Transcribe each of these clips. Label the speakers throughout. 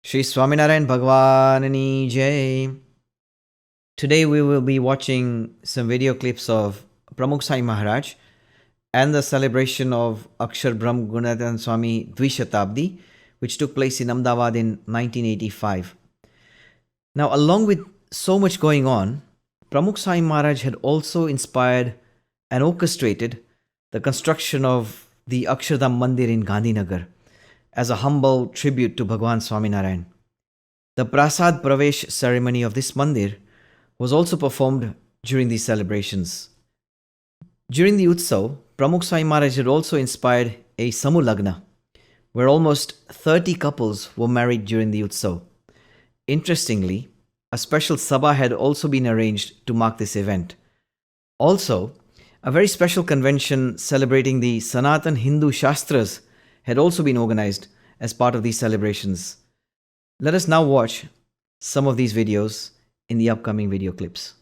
Speaker 1: Shri Swaminarayan Bhagwanani Jai. Today we will be watching some video clips of Pramukh Sai Maharaj and the celebration of Akshar Brahm Gunatan Swami Dvishatabdi, which took place in Ahmedabad in 1985. Now, along with so much going on, Pramukh Sai Maharaj had also inspired and orchestrated the construction of the Akshardham Mandir in Gandhinagar as a humble tribute to Bhagwan Swaminarayan. The Prasad Pravesh ceremony of this mandir was also performed during these celebrations. During the Utsav, Pramukh Sai Maharaj had also inspired a Samulagna, where almost 30 couples were married during the Utsav. Interestingly, a special sabha had also been arranged to mark this event. Also, a very special convention celebrating the Sanatan Hindu Shastras had also been organized as part of these celebrations. Let us now watch some of these videos in the upcoming video clips.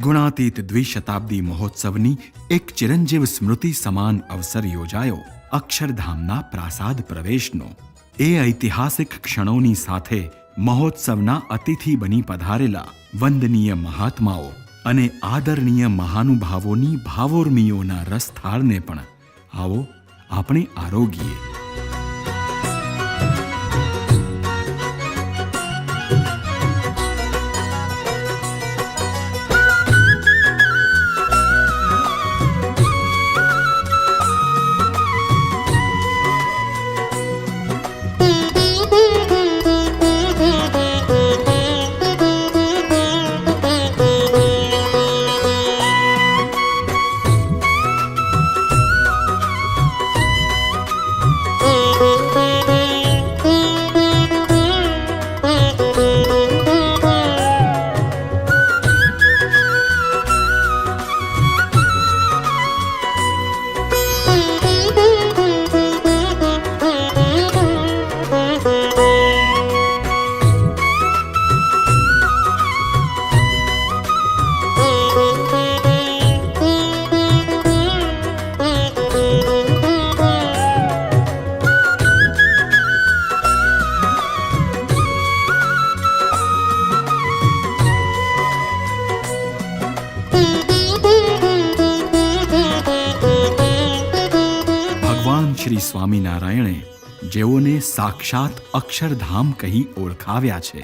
Speaker 2: ગુણાતીત દ્વિશતાબ્દી મહોત્સવની એક ચિરંજીવ સ્મૃતિ સમાન અવસર યોજાયો અક્ષરધામના પ્રાસાદ પ્રવેશનો. એ ઐતિહાસિક ક્ષણોની સાથે મહોત્સવના અતિથિ બની પધારેલા વંદનીય મહાત્માઓ અને આદરણીય મહાનુભાવોની ભાવોર્મીઓના રસથાળને પણ આવો આપણે આરોગીએ. શ્રી સ્વામિનારાયણે જેઓને સાક્ષાત અક્ષરધામ કહી ઓળખાવ્યા છે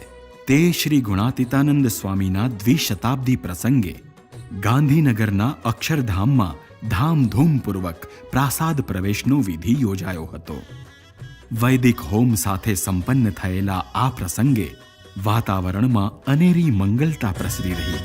Speaker 2: તે શ્રી ગુણાતીતાનંદ સ્વામીના દ્વિશતાબ્દી પ્રસંગે ગાંધીનગરના અક્ષરધામમાં ધામધૂમપૂર્વક પ્રાસાદ પ્રવેશનો વિધિ યોજાયો હતો. વૈદિક હોમ સાથે સંપન્ન થયેલા આ પ્રસંગે વાતાવરણમાં અનેરી મંગલતા પ્રસરી રહી.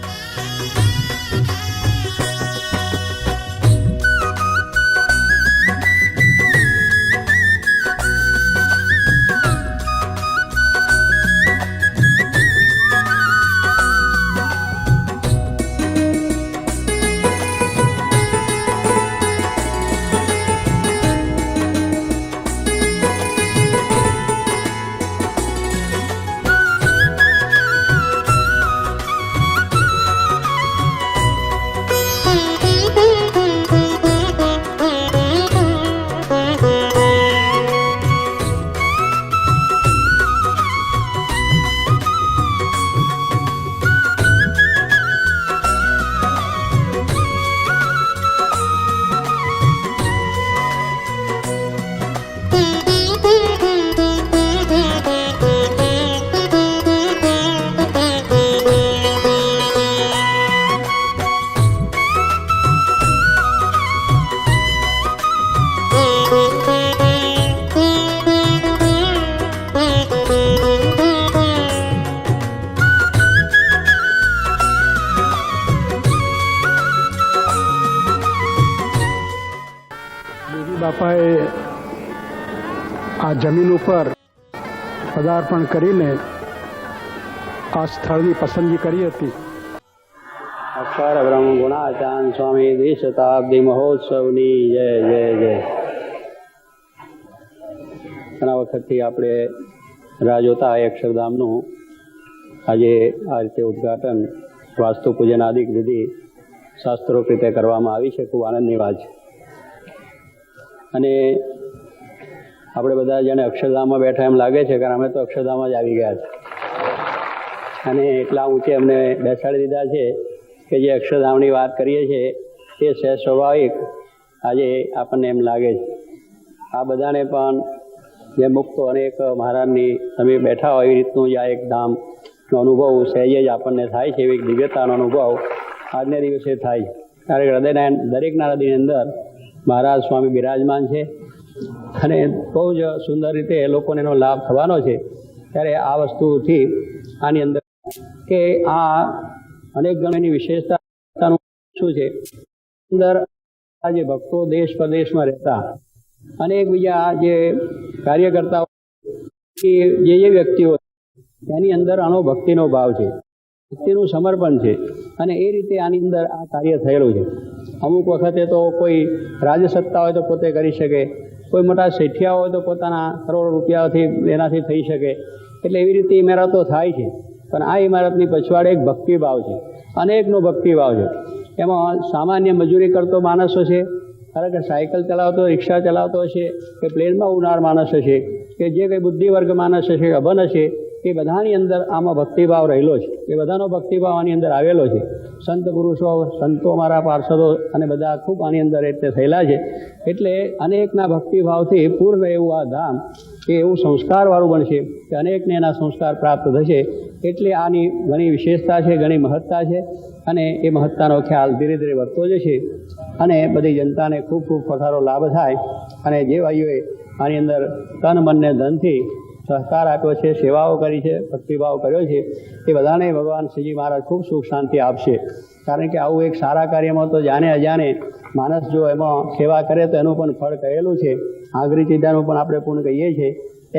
Speaker 3: બાપાએ આ જમીન ઉપર પદાર્પણ કરીને આ સ્થળની પસંદગી કરી હતી. અક્ષર બ્રહ્મ ગુણાચાન સ્વામી દ્વિશતાબ્દી મહોત્સવની જય જય જય. ઘણા વખતથી આપણે રાહ જોતા અક્ષરધામનું
Speaker 4: આજે આ રીતે ઉદ્ઘાટન વાસ્તુ પૂજન આદિ વિધિ શાસ્ત્રોક્ત રીતે કરવામાં આવી છે. ખૂબ આનંદની વાત છે. અને આપણે બધા જેને અક્ષરધામમાં બેઠા એમ લાગે છે, કારણ અમે તો અક્ષરધામમાં જ આવી ગયા છે અને એટલા ઊંચે અમને બેસાડી દીધા છે કે જે અક્ષરધામની વાત કરીએ છીએ એ સહેજ સ્વાભાવિક આજે આપણને એમ લાગે છે. આ બધાને પણ જે મુક્તો અનેક મહારાજની તમે બેઠા હોય એવી રીતનું જ આ એક ધામનો અનુભવ સહેજે જ આપણને થાય છે. એવી દિવ્યતાનો અનુભવ આજને દિવસે થાય છે. કારણ કે હૃદયના દરેકના હૃદયની અંદર મહારાજ સ્વામી બિરાજમાન છે અને બહુ જ સુંદર રીતે એ લોકોને એનો લાભ થવાનો છે. ત્યારે આ વસ્તુથી આની અંદર કે આ અનેક ગણોની વિશેષતાનું શું છે, અંદર આ જે ભક્તો દેશ પ્રદેશમાં રહેતા અનેક બીજા જે કાર્યકર્તાઓ કે જે વ્યક્તિઓ એની અંદર આનો ભક્તિનો ભાવ છે, ભક્તિનું સમર્પણ છે અને એ રીતે આની અંદર આ કાર્ય થયેલું છે. અમુક વખતે તો કોઈ રાજસત્તા હોય તો પોતે કરી શકે, કોઈ મોટા શેઠિયા હોય તો પોતાના કરોડો રૂપિયાથી એનાથી થઈ શકે. એટલે એવી રીતે ઇમારતો થાય છે. પણ આ ઇમારતની પછવાડે એક ભક્તિભાવ છે, અનેકનો ભક્તિભાવ છે. એમાં સામાન્ય મજૂરી કરતો માણસો છે, કારણ કે સાયકલ ચલાવતો, રિક્ષા ચલાવતો હશે, કે પ્લેનમાં ઉડનાર માણસ હશે, કે જે કંઈ બુદ્ધિવર્ગ માણસ હશે, અભન હશે, એ બધાની અંદર આમાં ભક્તિભાવ રહેલો છે. એ બધાનો ભક્તિભાવ આની અંદર આવેલો છે. સંત પુરુષો, સંતો, મારા પાર્ષદો અને બધા ખૂબ આની અંદર એટલે થયેલા છે. એટલે અનેકના ભક્તિભાવથી પૂર્ણ એવું આ ધામ કે એવું સંસ્કારવાળું બનશે કે અનેકને એના સંસ્કાર પ્રાપ્ત થશે. એટલે આની ઘણી વિશેષતા છે, ઘણી મહત્તા છે અને એ મહત્તાનો ખ્યાલ ધીરે ધીરે વધતો જશે અને બધી જનતાને ખૂબ ખૂબ પ્રકારનો લાભ થાય. અને જે ભાઈઓએ આની અંદર તન મનને ધનથી સહકાર આપ્યો છે, સેવાઓ કરી છે, ભક્તિભાવ કર્યો છે, એ બધાને ભગવાન શ્રીજી મહારાજ ખૂબ સુખ શાંતિ આપશે. કારણ કે આવું એક સારા કાર્યમાં તો જાણે અજાણે માણસ જો એમાં સેવા કરે તો એનું પણ ફળ કહેલું છે. આગરી ચિંતાનું પણ આપણે પૂર્ણ કહીએ છીએ.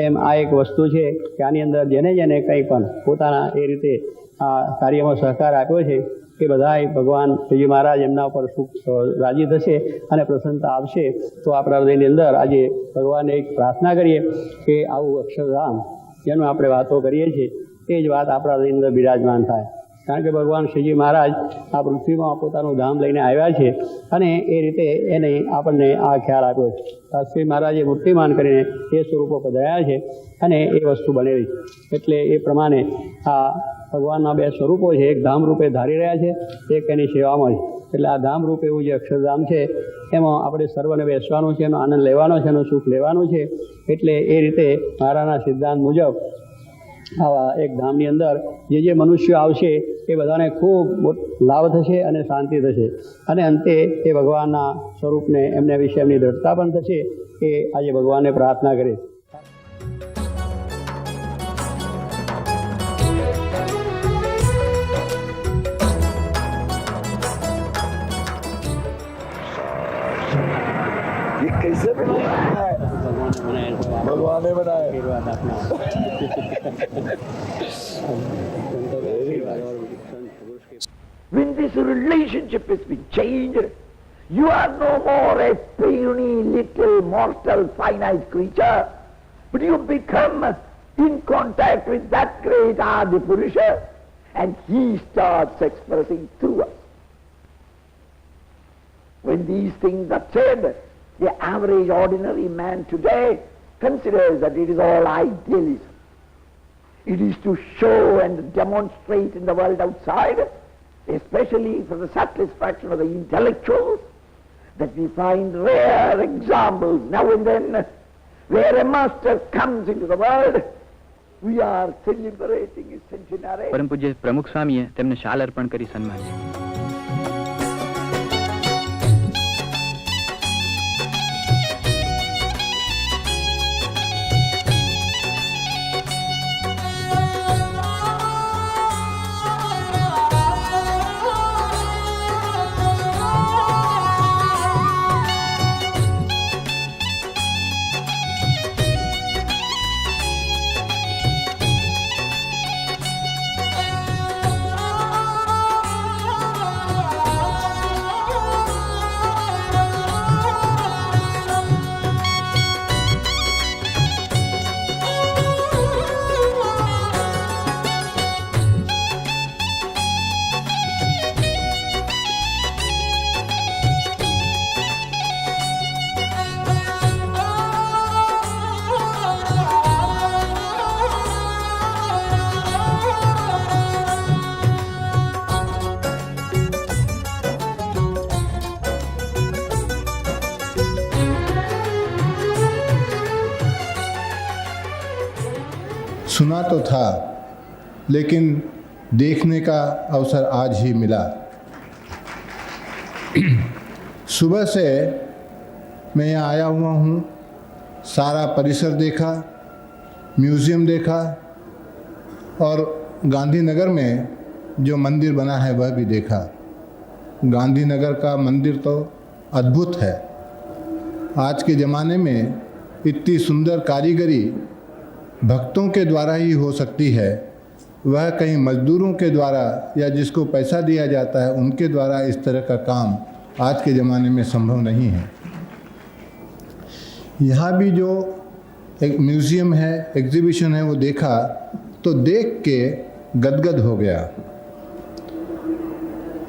Speaker 4: એમ આ એક વસ્તુ છે કે આની અંદર જેને જેને કંઈ પણ પોતાના એ રીતે આ કાર્યમાં સહકાર આપ્યો છે એ બધાએ ભગવાન શ્રીજી મહારાજ એમના ઉપર સુખ રાજી થશે અને પ્રસન્નતા આપશે. તો આપણા હૃદયની અંદર આજે ભગવાનને એક પ્રાર્થના કરીએ કે આવું અક્ષરધામ જેનું આપણે વાતો કરીએ છીએ એ જ વાત આપણા હૃદયની અંદર બિરાજમાન થાય. કારણ કે ભગવાન શ્રીજી મહારાજ આ પૃથ્વીમાં પોતાનું ધામ લઈને આવ્યા છે અને એ રીતે એને આપણને આ ખ્યાલ આપ્યો છે. શ્રી મહારાજે મૂર્તિમાન કરીને એ સ્વરૂપો પધરાયા છે અને એ વસ્તુ બનેલી. એટલે એ પ્રમાણે આ ભગવાનના બે સ્વરૂપો છે, એક ધામ રૂપે ધારી રહ્યા છે, એક એની સેવામાં છે. એટલે આ ધામ રૂપે એવું જે અક્ષરધામ છે એમાં આપણે સર્વને બેસવાનું છે, એનો આનંદ લેવાનો છે, એનું સુખ લેવાનું છે. એટલે એ રીતે મહારાજના સિદ્ધાંત મુજબ આવા એક ધામની અંદર જે મનુષ્યો આવશે એ બધાને ખૂબ લાભ થશે અને શાંતિ થશે અને અંતે એ ભગવાનના સ્વરૂપને એમને વિશે એમની દ્રઢતા પણ થશે. એ આજે ભગવાનને પ્રાર્થના કરે.
Speaker 5: कैसे बनाया है? भगवान ने बनाया. When this relationship has been changed, you are no more a puny little mortal finite creature, but you become in contact with that great Adi Purusha and he starts expressing through us. When these things are said, the average ordinary man today considers that it is all idealism. It is to show and demonstrate in the world outside, especially for the satisfaction of the intellectuals, that we find rare examples now and then where a master comes into the world. We are celebrating his centenary.
Speaker 6: પરમ પૂજ્ય પ્રમુખ સ્વામીએ તેમને શાલ અર્પણ કરી સન્માન્યા.
Speaker 7: सुना तो था, लेकिन देखने का अवसर आज ही मिला। सुबह से मैं यहाँ आया हुआ हूँ, सारा परिसर देखा, म्यूज़ियम देखा और गांधीनगर में जो मंदिर बना है वह भी देखा। गांधीनगर का मंदिर तो अद्भुत है। आज के ज़माने में इतनी सुंदर कारीगरी भक्तों के द्वारा ही हो सकती है, वह कहीं मजदूरों के द्वारा या जिसको पैसा दिया जाता है उनके द्वारा इस तरह का काम आज के ज़माने में संभव नहीं है। यहाँ भी जो एक म्यूज़ियम है, एग्जीबिशन है, वो देखा तो देख के गदगद हो गया।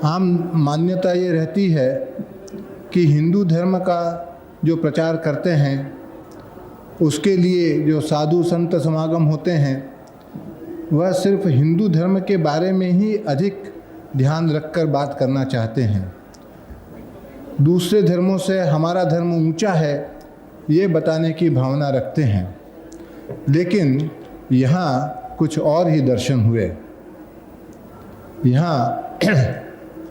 Speaker 7: आम मान्यता ये रहती है कि हिंदू धर्म का जो प्रचार करते हैं उसके लिए जो साधु संत समागम होते हैं वह सिर्फ हिंदू धर्म के बारे में ही अधिक ध्यान रखकर बात करना चाहते हैं। दूसरे धर्मों से हमारा धर्म ऊंचा है ये बताने की भावना रखते हैं, लेकिन यहाँ कुछ और ही दर्शन हुए। यहाँ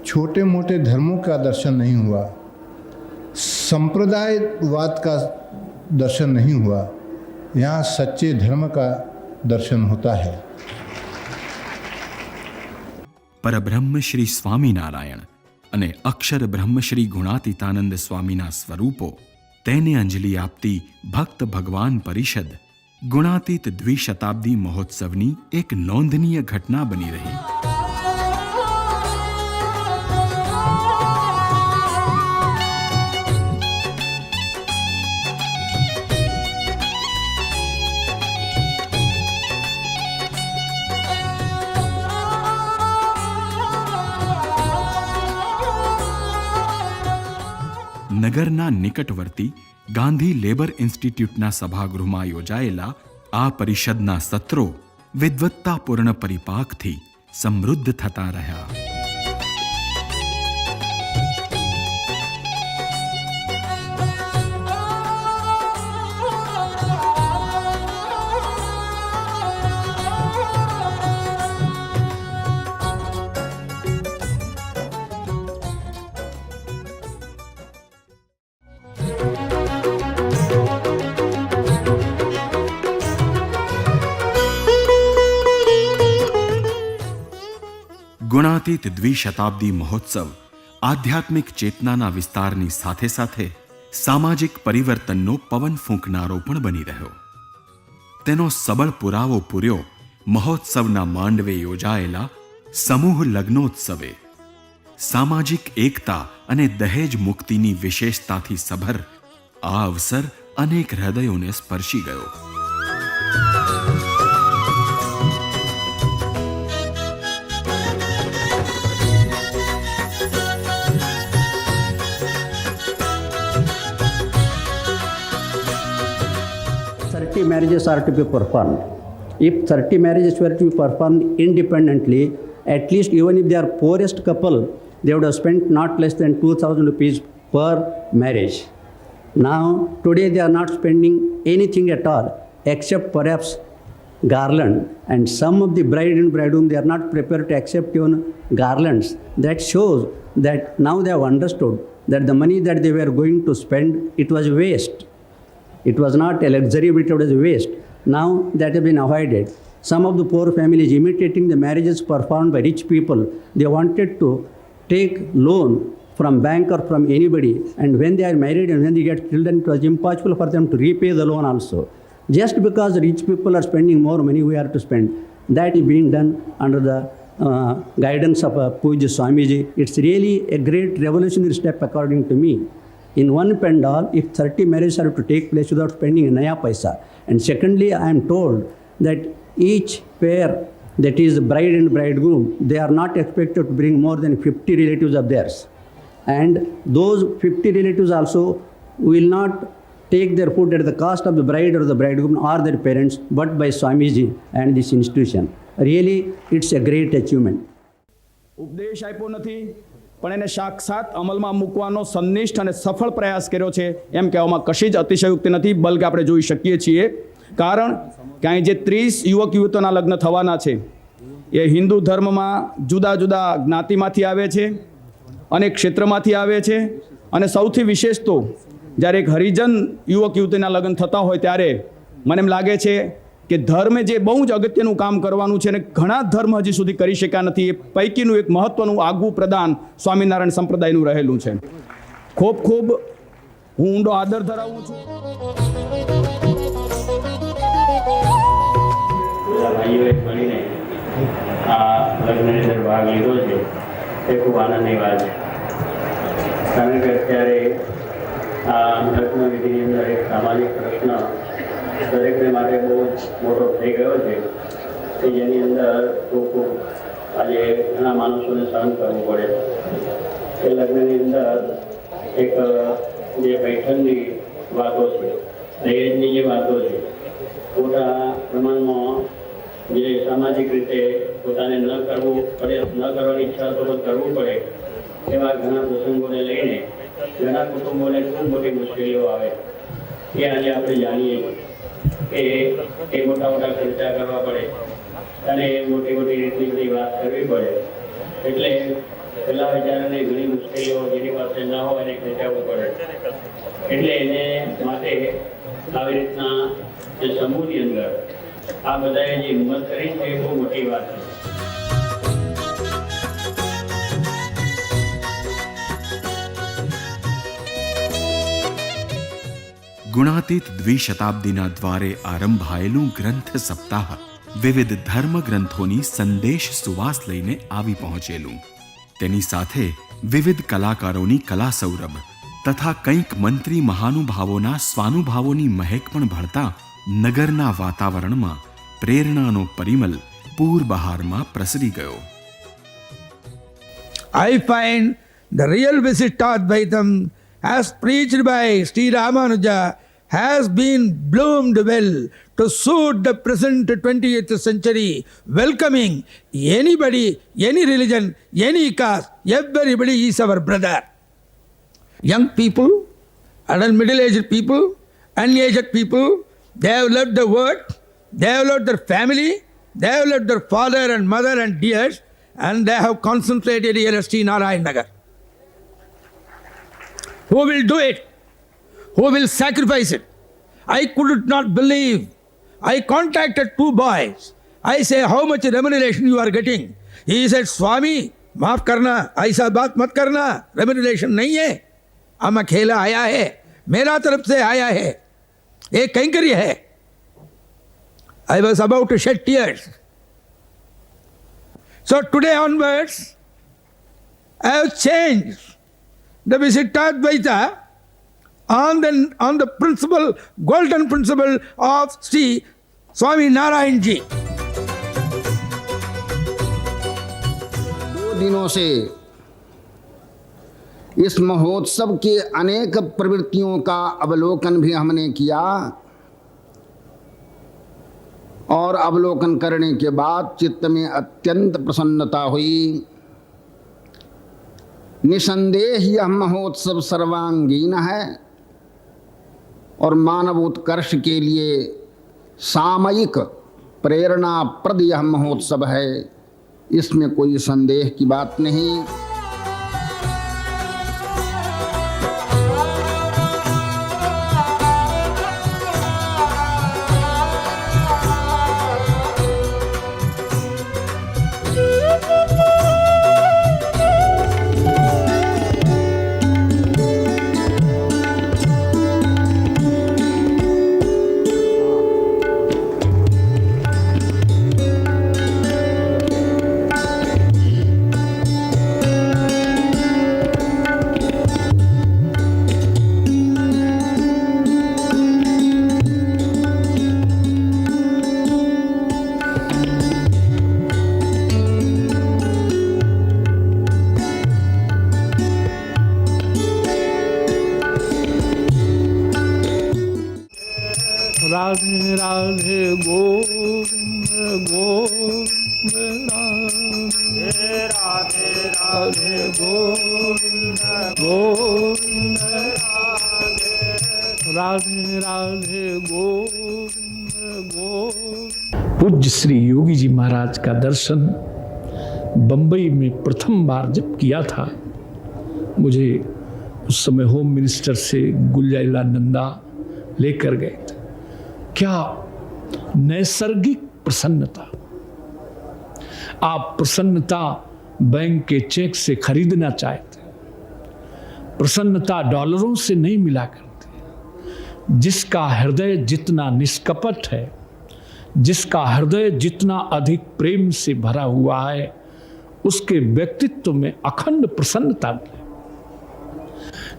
Speaker 7: छोटे मोटे धर्मों का दर्शन नहीं हुआ, संप्रदायवाद का दर्शन नहीं हुआ, यहाँ सच्चे धर्म का दर्शन होता है।
Speaker 2: પરબ્રહ્મ શ્રી સ્વામિનારાયણ અને અક્ષર બ્રહ્મ શ્રી ગુણાતીતાનંદ સ્વામીના સ્વરૂપો તેને અંજલિ આપતી ભક્ત ભગવાન પરિષદ ગુણાતીત દ્વિશતાબ્દી મહોત્સવની એક નોંધનીય ઘટના બની રહી। નગરના નિકટવર્તી ગાંધી લેબર ઇન્સ્ટિટ્યૂટના સભાગૃહમાં યોજાયેલા આ પરિષદના સત્રો વિદ્વત્તાપૂર્ણ પરિપાકથી સમૃદ્ધ થતા રહ્યા। ગુણાતીત દ્વિશતાબ્દી મહોત્સવ આધ્યાત્મિક ચેતનાના વિસ્તારની સાથે સાથે સામાજિક પરિવર્તનનો પવન ફૂંકનારો પણ બની રહ્યો। તેનો સબળ પુરાવો પૂર્યો મહોત્સવના માંડવે યોજાયેલા સમૂહ લગ્નોત્સવે। સામાજિક એકતા અને દહેજ મુક્તિની વિશેષતાથી સભર આ અવસર અનેક હૃદયોને સ્પર્શી ગયો।
Speaker 8: Marriages are to be performed. If 30 marriages were to be performed independently, at least even if they are poorest couple, they would have spent not less than 2,000 rupees per marriage. Now, today they are not spending anything at all, except perhaps garland. And some of the bride and bridegroom, they are not prepared to accept even garlands. That shows that now they have understood that the money that they were going to spend, it was waste. It was not a luxury, but it was a waste. Now that has been avoided. Some of the poor families, imitating the marriages performed by rich people, they wanted to take loan from bank or from anybody, and when they are married and when they get children, it was impossible for them to repay the loan also. Just because rich people are spending more money, we are to spend. That is being done under the guidance of Pujya Swamiji. It's really a great revolutionary step according to me. In one pandal, if 30 marriages are to take place without spending a naya paisa. And secondly, I am told that each pair, that is bride and bridegroom, they are not expected to bring more than 50 relatives of theirs. And those 50 relatives also will not take their food at the cost of the bride or the bridegroom or their parents, but by Swamiji and this institution. Really, it's a great achievement.
Speaker 9: ઉપદેશ આપ્યો નથી, પણ એને સાક્ષાત અમલમાં મૂકવાનો સંનિષ્ઠ અને સફળ પ્રયાસ કર્યો છે એમ કહેવામાં કશી જ અતિશયોક્તિ નથી, બલકે આપણે જોઈ શકીએ છીએ। કારણ કે અહીં જે 30 યુવક યુવતીઓના લગ્ન થવાના છે એ હિન્દુ ધર્મમાં જુદા જુદા જ્ઞાતિમાંથી આવે છે, અનેક ક્ષેત્રમાંથી આવે છે, અને સૌથી વિશેષ તો જ્યારે એક હરિજન યુવક યુવતીના લગ્ન થતા હોય ત્યારે મને એમ લાગે છે કે ધર્મે જે બહુ જ અગત્યનું કામ કરવાનું છે અને ઘણા ધર્મ હજી સુધી કરી શક્યા નથી, એ પૈકીનું એક મહત્વનું આગવું પ્રદાન સ્વામિનારાયણ સંપ્રદાયનું રહેલું છે. ખૂબ ખૂબ હું ઊંડો આદર ધરાવું છું.
Speaker 4: બધા ભાઈઓએ મળીને આ લગ્નની અંદર ભાગ લીધો છે એ ખૂબ આનંદની વાત છે. કારણ કે અત્યારે આ લગ્ન વિધિની અંદર એક સામાજિક પ્રશ્ન દરેકને માટે બહુ જ મોટો થઈ ગયો છે કે જેની અંદર ખૂબ આજે ઘણા માણસોને સહન કરવું પડે. એ લગ્નની અંદર એક જે પૈઠણની વાતો છે, દહેજની જે વાતો છે, મોટા પ્રમાણમાં જે સામાજિક રીતે પોતાને ન કરવું પડે, ન કરવાની ઈચ્છા તો કરવું પડે એવા ઘણા પ્રસંગોને લઈને ઘણા કુટુંબોને ખૂબ મોટી મુશ્કેલીઓ આવે. એ આજે આપણે જાણીએ છીએ કે એ મોટા મોટા ખર્ચા કરવા પડે અને મોટી મોટી રીતની બધી વાત કરવી પડે. એટલે પેલા વિચારોને ઘણી મુશ્કેલીઓ જેની પાસે ન હોય એને ખેંચાવવું પડે. એટલે એને માટે આવી રીતના જે સમૂહની અંદર આ બધાએ જે હિંમત કરી છે એ બહુ મોટી વાત છે.
Speaker 2: ગુણાતીત દ્વિશતાબ્દીના દ્વારે આરંભાયેલું ગ્રંથ સપ્તાહ વિવિધ ધર્મ ગ્રંથોની સંદેશ સુવાસ લઈને આવી પહોંચેલું. તેની સાથે વિવિધ કલાકારોની કલા સૌરભ તથા કંઈક મંત્રી મહાનુભાવોના સ્વાનુભાવોની મહેક પણ ભળતા નગરના વાતાવરણમાં પ્રેરણાનો પરિમલ પૂર બહારમાં પ્રસરી ગયો.
Speaker 10: I find the real Visishtadvaitam as preached by Sri Ramanuja has been bloomed well to suit the present 20th century, welcoming anybody, any religion, any caste, everybody is our brother. Young people, adult middle-aged people, unaged people, they have left the world, they have left their family, they have left their father and mother and dears, and they have concentrated here at Sri Narayan Nagar. Who will do it? Who will sacrifice it? I could not believe. I contacted two boys. I say, how much remuneration you are getting? He said, Swami, माफ करना, ऐसा बात मत करना, remuneration नहीं है, हम अकेला आया है, मेरा तरफ से आया है, एक कैंकरी है. I was about to shed tears. So today onwards, I have changed the Visishtadvaita on the principle, golden principle of Sri Swami Narayan Ji.
Speaker 11: 2 दिनों से इस महोत्सव के अनेक प्रवृत्तियों का अवलोकन भी हमने किया और अवलोकन करने के बाद चित्त में अत्यंत प्रसन्नता हुई. निसंदेह यह महोत्सव सर्वांगीण है और मानव उत्कर्ष के लिए सामयिक प्रेरणाप्रद यह महोत्सव है, इसमें कोई संदेह की बात नहीं.
Speaker 10: राधे राधे गोविंद गोविंद राधे राधे राधे गोविंद गोविंद राधे राधे राधे गोविंद पूज्य श्री योगी जी महाराज का दर्शन बंबई में प्रथम बार जब किया था, मुझे उस समय होम मिनिस्टर से गुलजारीलाल नंदा लेकर गए थे। क्या नैसर्गिक प्रसन्नता! आप प्रसन्नता बैंक के चेक से खरीदना चाहते, प्रसन्नता डॉलरों से नहीं मिला करती। जिसका हृदय जितना निष्कपट है, जिसका हृदय जितना अधिक प्रेम से भरा हुआ है, उसके व्यक्तित्व में अखंड प्रसन्नता मिले।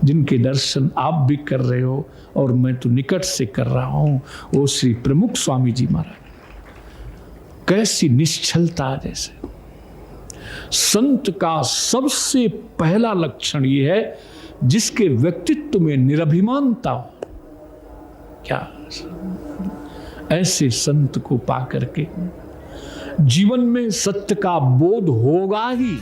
Speaker 10: जिनके दर्शन आप भी कर रहे हो और मैं तो निकट से कर रहा हूं, वो श्री प्रमुख स्वामी जी महाराज। कैसी निश्चलता! जैसे संत का सबसे पहला लक्षण ये है जिसके व्यक्तित्व में निरभिमानता हो। क्या ऐसे संत को पा करके जीवन में सत्य का बोध होगा ही।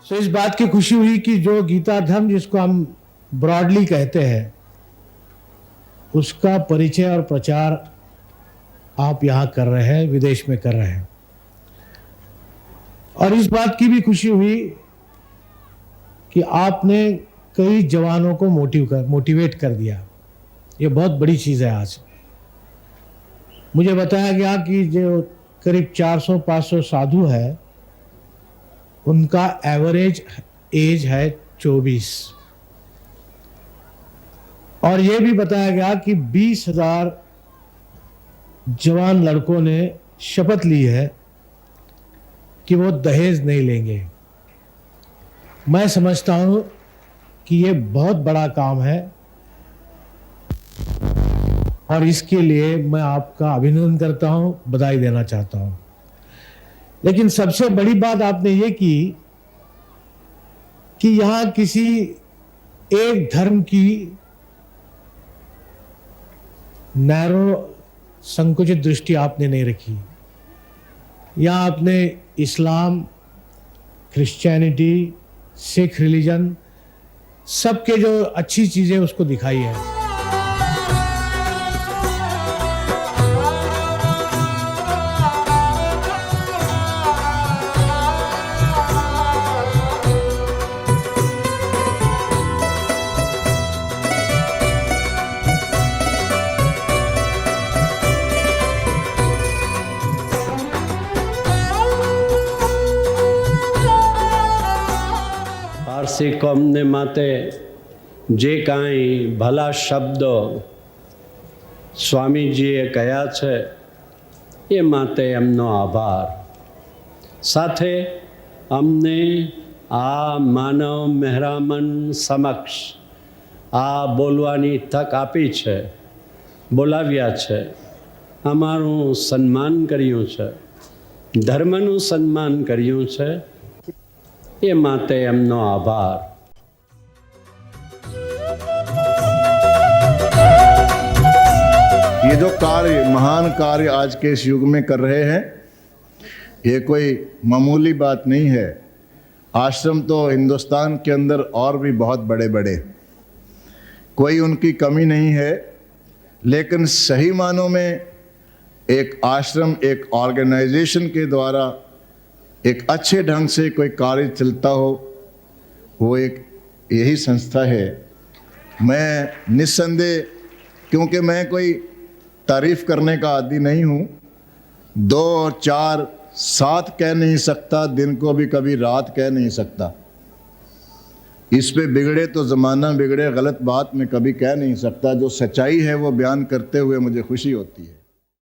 Speaker 7: तो इस बात की खुशी हुई कि जो गीता धर्म जिसको हम ब्रॉडली कहते हैं, उसका परिचय और प्रचार आप यहाँ कर रहे हैं, विदेश में कर रहे हैं। और इस बात की भी खुशी हुई कि आपने कई जवानों को मोटिवेट कर दिया। ये बहुत बड़ी चीज़ है। आज मुझे बताया गया कि जो करीब 400-500 साधु है, उनका एवरेज एज है 24। और यह भी बताया गया कि 20,000 जवान लड़कों ने शपथ ली है कि वो दहेज नहीं लेंगे। मैं समझता हूं कि ये बहुत बड़ा काम है और इसके लिए मैं आपका अभिनंदन करता हूं, बधाई देना चाहता हूं। लेकिन सबसे बड़ी बात आपने ये की कि यहां किसी एक धर्म की नैरो संकुचित दृष्टि आपने नहीं रखी। यहां आपने इस्लाम, क्रिश्चियनिटी, सिख रिलीजन, सबके जो अच्छी चीजें उसको दिखाई है।
Speaker 8: પારસી કોમને માટે જે કાંઈ ભલા શબ્દો સ્વામીજીએ કહ્યા છે એ માટે એમનો આભાર। સાથે અમને આ માનવ મહેરામણ સમક્ષ આ બોલવાની તક આપી છે, બોલાવ્યા છે, અમારું સન્માન કર્યું છે, ધર્મનું સન્માન કર્યું છે, એ માટે એમનો આભાર।
Speaker 7: ये जो कार्य, महान कार्य आज के इस युग में कर रहे हैं, ये कोई मामूली बात नहीं है। आश्रम तो हिंदुस्तान के अंदर और भी बहुत बड़े बड़े, कोई उनकी कमी नहीं है। लेकिन सही मानों में एक आश्रम, एक ऑर्गेनाइजेशन के द्वारा एक अच्छे ढंग से कोई कार्य चलता हो, वो एक यही संस्था है। मैं निस्संदेह, क्योंकि मैं कोई तारीफ करने का आदी नहीं हूँ, 2 और 4 साथ कह नहीं सकता, दिन को भी कभी रात कह नहीं सकता। इस पे बिगड़े तो ज़माना बिगड़े, गलत बात मैं कभी कह नहीं सकता। जो सच्चाई है वो बयान करते हुए मुझे खुशी होती है।